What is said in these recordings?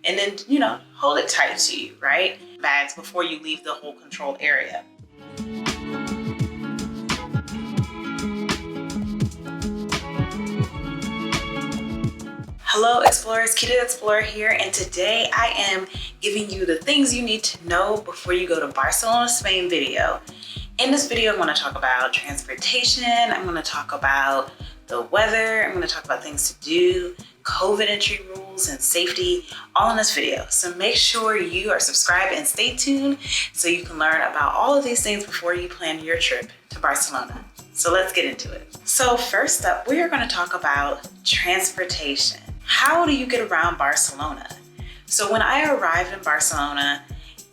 and then, hold it tight to you, right? Bags before you leave the whole controlled area. Hello Explorers, Kita Explorer here, and today I am giving you the things you need to know before you go to Barcelona, Spain video. In this video, I'm going to talk about transportation, I'm going to talk about the weather, I'm going to talk about things to do, COVID entry rules and safety, all in this video. So make sure you are subscribed and stay tuned so you can learn about all of these things before you plan your trip to Barcelona. So let's get into it. So first up, we are going to talk about transportation. How do you get around Barcelona? So when I arrived in Barcelona,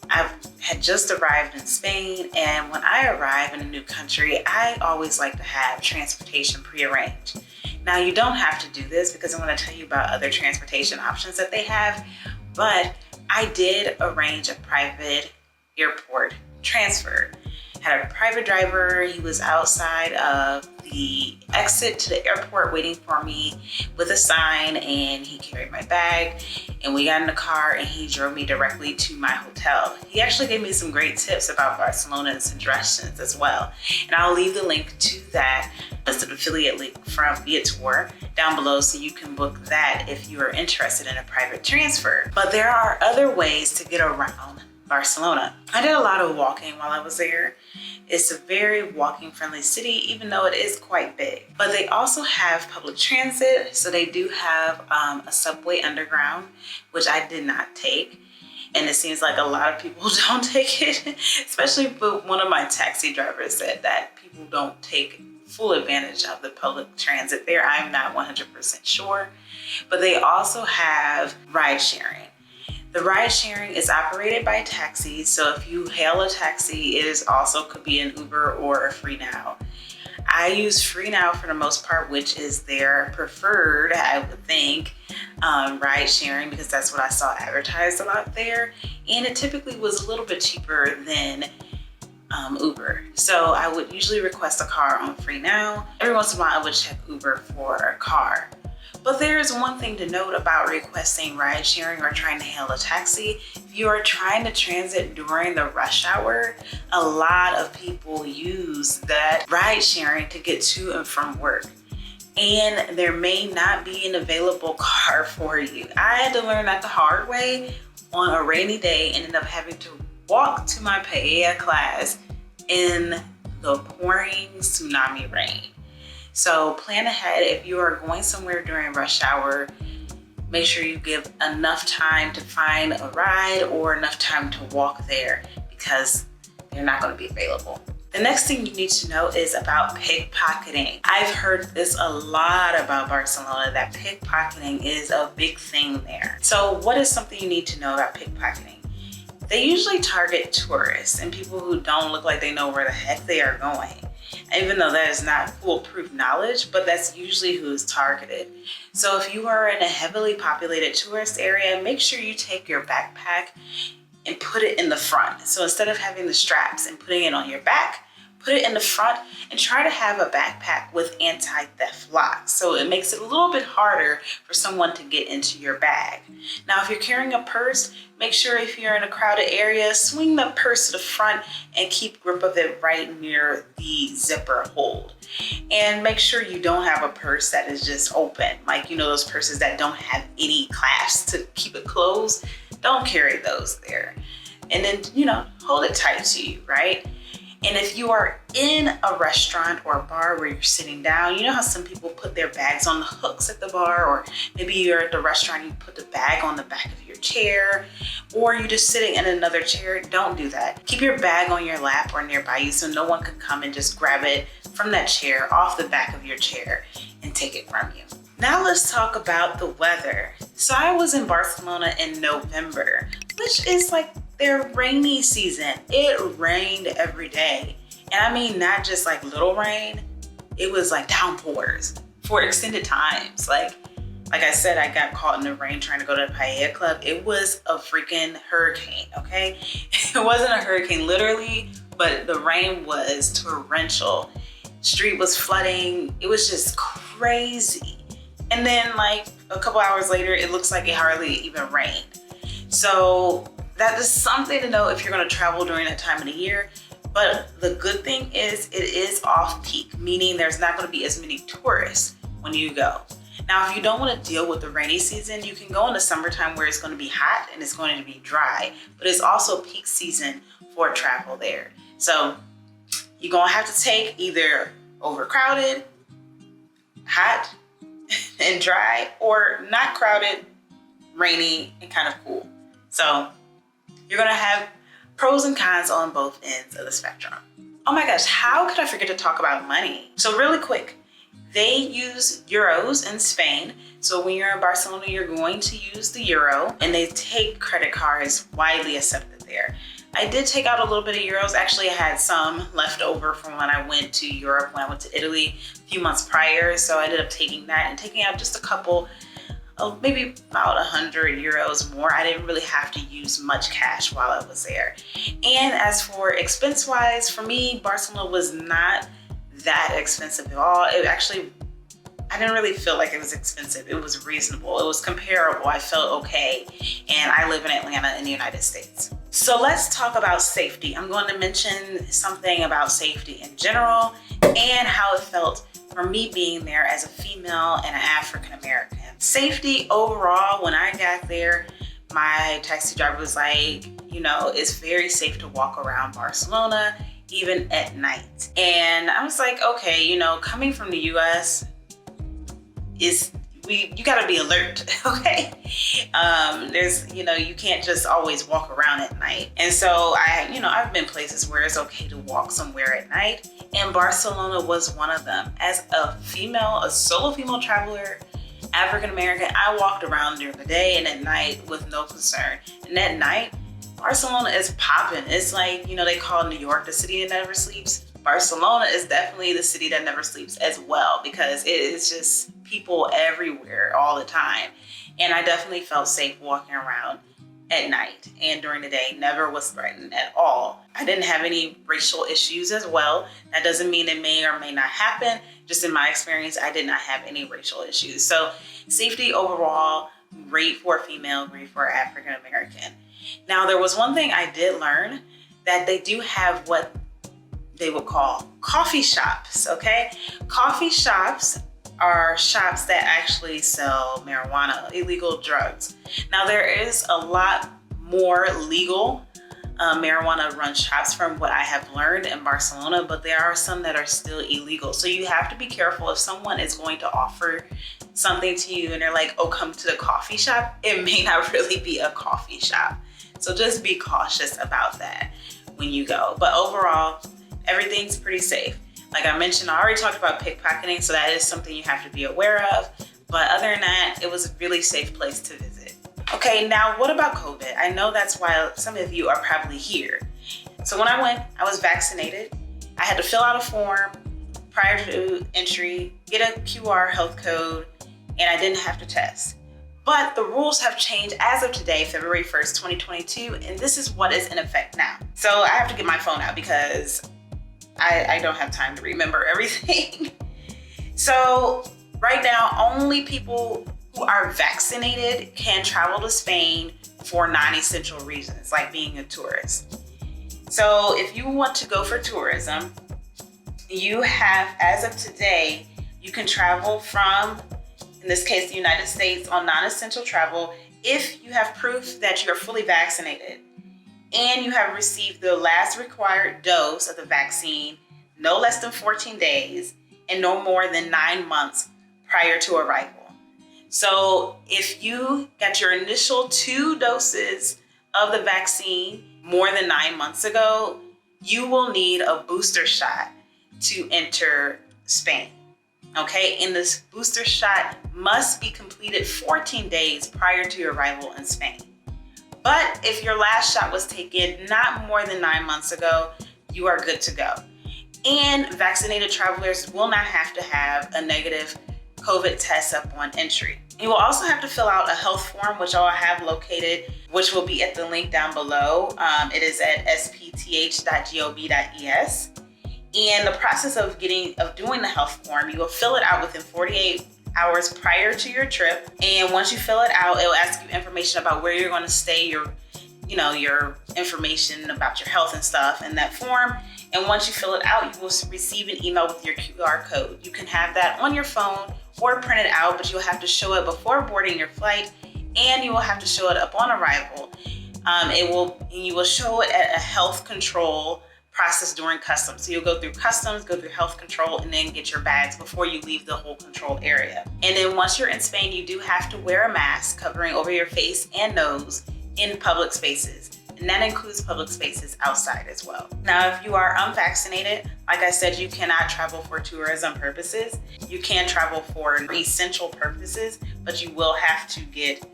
I had just arrived in Spain, and when I arrive in a new country, I always like to have transportation prearranged. Now you don't have to do this because I'm going to tell you about other transportation options that they have, but I did arrange a private airport transfer. Had a private driver, he was outside of the exit to the airport waiting for me with a sign, and he carried my bag, and we got in the car and he drove me directly to my hotel. He actually gave me some great tips about Barcelona and suggestions as well. And I'll leave the link to that as an affiliate link from Viator down below so you can book that if you are interested in a private transfer. But there are other ways to get around Barcelona. I did a lot of walking while I was there. It's a very walking friendly city, even though it is quite big. But they also have public transit. So they do have a subway underground, which I did not take. And it seems like a lot of people don't take it, especially one of my taxi drivers said that people don't take full advantage of the public transit there. I'm not 100% sure. But they also have ride sharing. The ride sharing is operated by taxis, so if you hail a taxi, it also could be an Uber or a FreeNow. I use FreeNow for the most part, which is their preferred, I would think, ride sharing, because that's what I saw advertised a lot there. And it typically was a little bit cheaper than Uber. So I would usually request a car on FreeNow. Every once in a while, I would check Uber for a car. But there's one thing to note about requesting ride sharing or trying to hail a taxi. If you are trying to transit during the rush hour, a lot of people use that ride sharing to get to and from work. And there may not be an available car for you. I had to learn that the hard way on a rainy day, ended up having to walk to my paella class in the pouring tsunami rain. So plan ahead. If you are going somewhere during rush hour, make sure you give enough time to find a ride or enough time to walk there, because they're not going to be available. The next thing you need to know is about pickpocketing. I've heard this a lot about Barcelona, that pickpocketing is a big thing there. So what is something you need to know about pickpocketing? They usually target tourists and people who don't look like they know where the heck they are going. Even though that is not foolproof knowledge, but that's usually who is targeted. So if you are in a heavily populated tourist area, make sure you take your backpack and put it in the front. So instead of having the straps and putting it on your back, put it in the front and try to have a backpack with anti-theft locks. So it makes it a little bit harder for someone to get into your bag. Now, if you're carrying a purse, make sure if you're in a crowded area, swing the purse to the front and keep grip of it right near the zipper hold. And make sure you don't have a purse that is just open. Like, those purses that don't have any clasps to keep it closed. Don't carry those there. And then, hold it tight to you, right? And if you are in a restaurant or a bar where you're sitting down, you know how some people put their bags on the hooks at the bar, or maybe you're at the restaurant, you put the bag on the back of your chair, or you're just sitting in another chair. Don't do that. Keep your bag on your lap or nearby you so no one can come and just grab it from that chair, off the back of your chair, and take it from you. Now let's talk about the weather. So I was in Barcelona in November, which is like their rainy season. It rained every day. And I mean, not just like little rain, it was like downpours for extended times. Like I said, I got caught in the rain trying to go to the paella club. It was a freaking hurricane, okay? It wasn't a hurricane literally, but the rain was torrential. Street was flooding. It was just crazy. And then like a couple hours later, it looks like it hardly even rained. So that is something to know if you're going to travel during that time of the year. But the good thing is it is off peak, meaning there's not going to be as many tourists when you go. Now, if you don't want to deal with the rainy season, you can go in the summertime where it's going to be hot and it's going to be dry, but it's also peak season for travel there. So you're going to have to take either overcrowded, hot and dry, or not crowded, rainy and kind of cool. So you're going to have pros and cons on both ends of the spectrum. Oh my gosh, how could I forget to talk about money? So really quick, they use euros in Spain. So when you're in Barcelona, you're going to use the euro, and they take credit cards, widely accepted there. I did take out a little bit of euros. Actually, I had some left over from when I went to Europe, when I went to Italy a few months prior. So I ended up taking that and taking out just a couple, maybe about 100 euros more. I didn't really have to use much cash while I was there. And as for expense wise, for me, Barcelona was not that expensive at all. It actually, I didn't really feel like it was expensive. It was reasonable. It was comparable. I felt okay. And I live in Atlanta in the United States. So let's talk about safety. I'm going to mention something about safety in general and how it felt for me being there as a female and an African American. Safety overall, when I got there, my taxi driver was like, you know, it's very safe to walk around Barcelona, even at night. And I was like, okay, you know, coming from the US, you gotta be alert, okay? There's, you know, you can't just always walk around at night. And so I've been places where it's okay to walk somewhere at night, and Barcelona was one of them. As a female, a solo female traveler, African American, I walked around during the day and at night with no concern. And at night, Barcelona is popping. It's like, you know, they call New York the city that never sleeps. Barcelona is definitely the city that never sleeps as well, because it is just people everywhere all the time. And I definitely felt safe walking around at night, and during the day never was threatened at all. I didn't have any racial issues as well. That doesn't mean it may or may not happen. Just in my experience, I did not have any racial issues. So safety overall, great for a female, great for African American. Now, there was one thing I did learn, that they do have what they would call coffee shops, okay? Coffee shops are shops that actually sell marijuana, illegal drugs. Now, there is a lot more legal marijuana run shops from what I have learned in Barcelona, but there are some that are still illegal. So you have to be careful if someone is going to offer something to you and they're like, oh, come to the coffee shop. It may not really be a coffee shop. So just be cautious about that when you go. But overall, everything's pretty safe. Like I mentioned, I already talked about pickpocketing, so that is something you have to be aware of. But other than that, it was a really safe place to visit. Okay, now what about COVID? I know that's why some of you are probably here. So when I went, I was vaccinated. I had to fill out a form prior to entry, get a QR health code, and I didn't have to test. But the rules have changed as of today, February 1st, 2022, and this is what is in effect now. So I have to get my phone out because I don't have time to remember everything. So right now, only people who are vaccinated can travel to Spain for non-essential reasons, like being a tourist. So if you want to go for tourism, you have, as of today, you can travel from, in this case, the United States on non-essential travel if you have proof that you're fully vaccinated and you have received the last required dose of the vaccine no less than 14 days and no more than 9 months prior to arrival. So if you got your initial 2 doses of the vaccine more than 9 months ago, you will need a booster shot to enter Spain. Okay, and this booster shot must be completed 14 days prior to your arrival in Spain. But if your last shot was taken not more than 9 months ago, you are good to go. And vaccinated travelers will not have to have a negative COVID test upon entry. You will also have to fill out a health form, which I'll have located, which will be at the link down below. It is at spth.gob.es. And the process of doing the health form, you will fill it out within 48 hours prior to your trip. And once you fill it out, it will ask you information about where you're going to stay, your information about your health and stuff in that form. And once you fill it out, you will receive an email with your QR code. You can have that on your phone or print it out, but you'll have to show it before boarding your flight, and you will have to show it upon arrival. You will show it at a health control process during customs. So you'll go through customs, go through health control, and then get your bags before you leave the whole control area. And then once you're in Spain, you do have to wear a mask covering over your face and nose in public spaces. And that includes public spaces outside as well. Now, if you are unvaccinated, like I said, you cannot travel for tourism purposes. You can travel for essential purposes, but you will have to get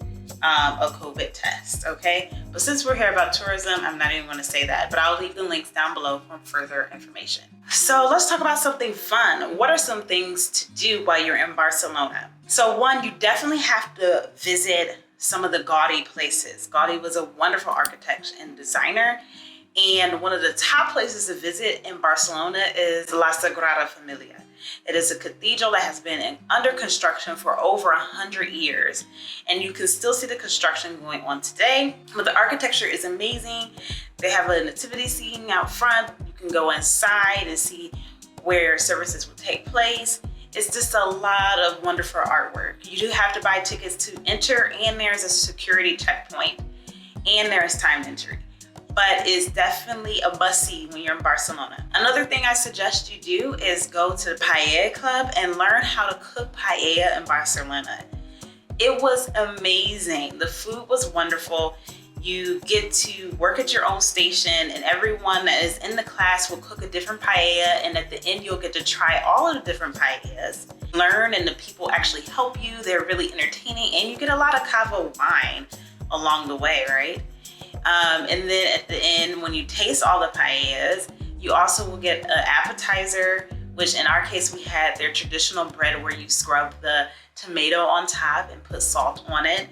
a COVID test, okay? But since we're here about tourism, I'm not even going to say that, but I'll leave the links down below for further information. So let's talk about something fun. What are some things to do while you're in Barcelona? So one, you definitely have to visit some of the Gaudi places. Gaudi was a wonderful architect and designer, and one of the top places to visit in Barcelona is La Sagrada Familia. It is a cathedral that has been under construction for over 100 years, and you can still see the construction going on today. But the architecture is amazing. They have a nativity scene out front. You can go inside and see where services will take place. It's just a lot of wonderful artwork. You do have to buy tickets to enter, and there's a security checkpoint, and there is timed entry. But it's definitely a must-see when you're in Barcelona. Another thing I suggest you do is go to the Paella Club and learn how to cook paella in Barcelona. It was amazing. The food was wonderful. You get to work at your own station, and everyone that is in the class will cook a different paella, and at the end you'll get to try all of the different paellas. Learn, and the people actually help you. They're really entertaining, and you get a lot of cava wine along the way, right? And then at the end, when you taste all the paellas, you also will get an appetizer, which in our case, we had their traditional bread where you scrub the tomato on top and put salt on it,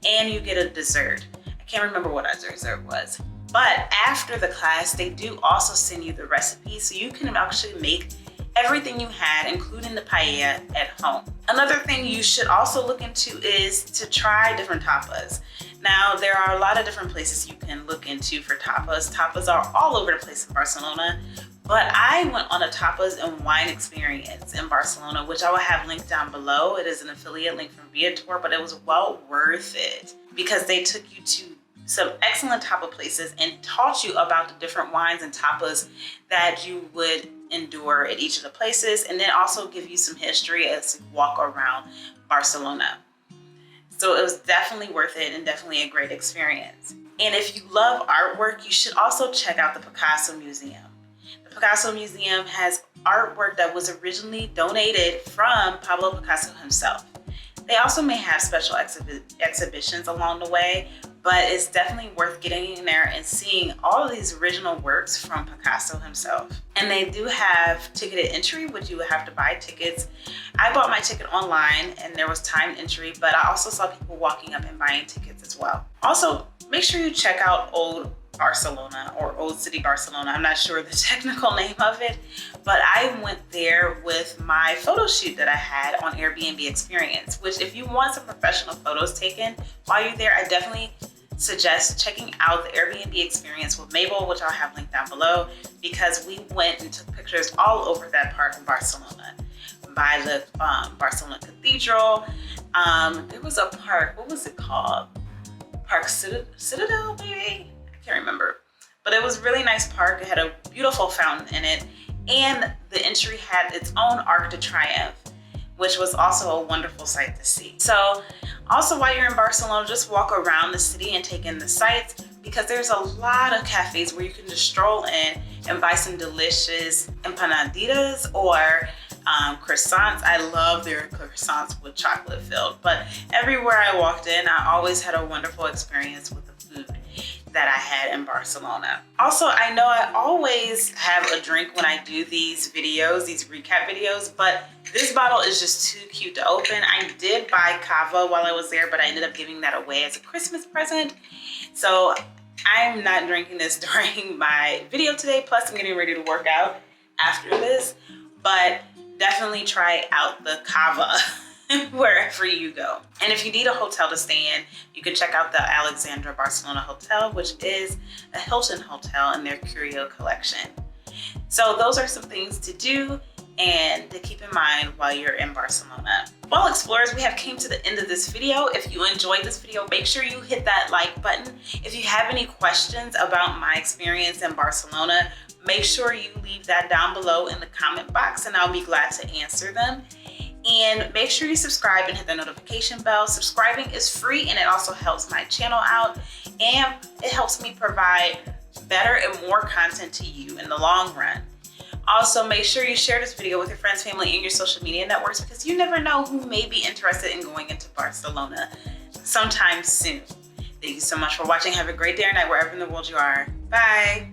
and you get a dessert. I can't remember what our dessert was. But after the class, they do also send you the recipe, so you can actually make everything you had, including the paella, at home. Another thing you should also look into is to try different tapas. Now, there are a lot of different places you can look into for tapas. Tapas are all over the place in Barcelona, but I went on a tapas and wine experience in Barcelona, which I will have linked down below. It is an affiliate link from Viator, but it was well worth it because they took you to some excellent tapa places and taught you about the different wines and tapas that you would endure at each of the places, and then also give you some history as you walk around Barcelona. So it was definitely worth it and definitely a great experience. And if you love artwork, you should also check out the Picasso Museum. The Picasso Museum has artwork that was originally donated from Pablo Picasso himself. They also may have special exhibitions along the way, but it's definitely worth getting in there and seeing all of these original works from Picasso himself. And they do have ticketed entry, which you would have to buy tickets. I bought my ticket online and there was timed entry, but I also saw people walking up and buying tickets as well. Also, make sure you check out Old Barcelona or Old City Barcelona. I'm not sure the technical name of it, but I went there with my photo shoot that I had on Airbnb Experience, which if you want some professional photos taken while you're there, I definitely suggest checking out the Airbnb Experience with Mabel, which I'll have linked down below, because we went and took pictures all over that part of Barcelona. By the Barcelona Cathedral. There was a park, what was it called? Park Citadel, maybe? I can't remember. But it was a really nice park. It had a beautiful fountain in it, and the entry had its own Arc de Triomphe, which was also a wonderful sight to see. So also while you're in Barcelona, just walk around the city and take in the sights, because there's a lot of cafes where you can just stroll in and buy some delicious empanaditas or croissants. I love their croissants with chocolate filled, but everywhere I walked in, I always had a wonderful experience with the food that I had in Barcelona. Also, I know I always have a drink when I do these videos, these recap videos, but this bottle is just too cute to open. I did buy cava while I was there, but I ended up giving that away as a Christmas present. So I'm not drinking this during my video today, plus I'm getting ready to work out after this, but definitely try out the cava wherever you go. And if you need a hotel to stay in, you can check out the Alexandra Barcelona Hotel, which is a Hilton hotel in their Curio collection. So those are some things to do and to keep in mind while you're in Barcelona. Well, explorers, we have came to the end of this video. If you enjoyed this video, make sure you hit that like button. If you have any questions about my experience in Barcelona, make sure you leave that down below in the comment box and I'll be glad to answer them. And make sure you subscribe and hit the notification bell. Subscribing is free and it also helps my channel out and it helps me provide better and more content to you in the long run. Also, make sure you share this video with your friends, family, and your social media networks because you never know who may be interested in going into Barcelona sometime soon. Thank you so much for watching. Have a great day or night wherever in the world you are. Bye.